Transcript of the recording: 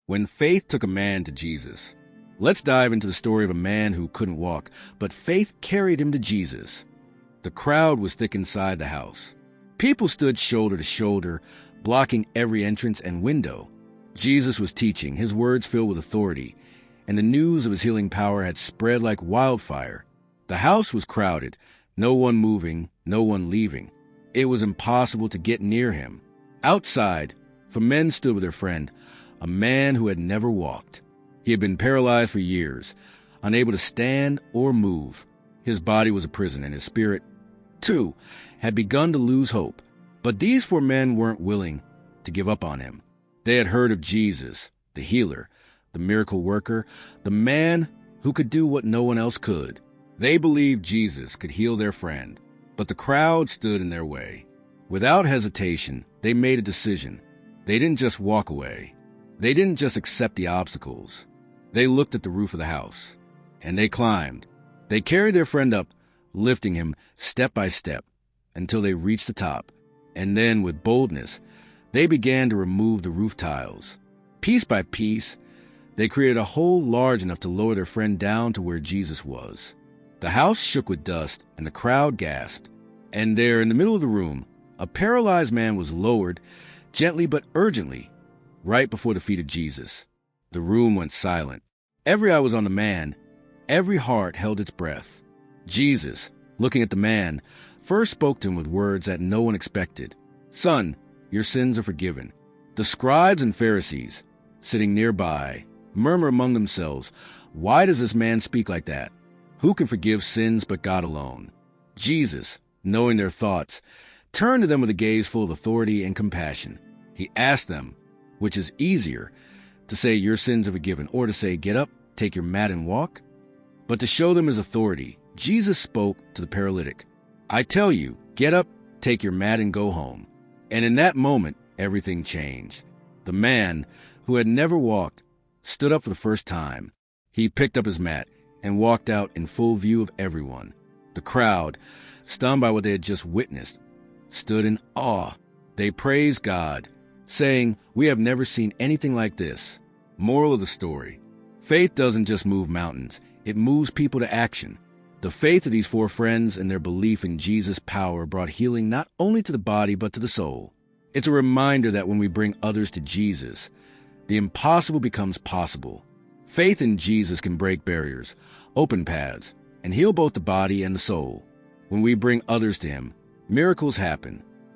When faith took a man to Jesus. Let's dive into the story of a man who couldn't walk, but faith carried him to Jesus. The crowd was thick inside the house. People stood shoulder to shoulder, blocking every entrance and window. Jesus was teaching, his words filled with authority, and the news of his healing power had spread like wildfire. The house was crowded, no one moving, no one leaving. It was impossible to get near him. Outside, some men stood with their friend, a man who had never walked. He had been paralyzed for years, unable to stand or move. His body was a prison, and his spirit, too, had begun to lose hope. But these 4 men weren't willing to give up on him. They had heard of Jesus, the healer, the miracle worker, the man who could do what no one else could. They believed Jesus could heal their friend, but the crowd stood in their way. Without hesitation, they made a decision. They didn't just walk away. They didn't just accept the obstacles. They looked at the roof of the house, and they climbed. They carried their friend up, lifting him step by step until they reached the top. And then, with boldness, they began to remove the roof tiles. Piece by piece, they created a hole large enough to lower their friend down to where Jesus was. The house shook with dust, and the crowd gasped. And there, in the middle of the room, a paralyzed man was lowered, gently but urgently, right before the feet of Jesus. The room went silent. Every eye was on the man. Every heart held its breath. Jesus, looking at the man, first spoke to him with words that no one expected. "Son, your sins are forgiven." The scribes and Pharisees, sitting nearby, murmured among themselves, "Why does this man speak like that? Who can forgive sins but God alone?" Jesus, knowing their thoughts, turned to them with a gaze full of authority and compassion. He asked them, which is easier, to say, "Your sins are forgiven," or to say, "Get up, take your mat and walk"? But to show them his authority, Jesus spoke to the paralytic. "I tell you, get up, take your mat and go home." And in that moment, everything changed. The man, who had never walked, stood up for the first time. He picked up his mat and walked out in full view of everyone. The crowd, stunned by what they had just witnessed, stood in awe. They praised God, saying, "We have never seen anything like this." Moral of the story: faith doesn't just move mountains, it moves people to action. The faith of these 4 friends and their belief in Jesus' power brought healing not only to the body but to the soul. It's a reminder that when we bring others to Jesus, the impossible becomes possible. Faith in Jesus can break barriers, open paths, and heal both the body and the soul. When we bring others to him, miracles happen.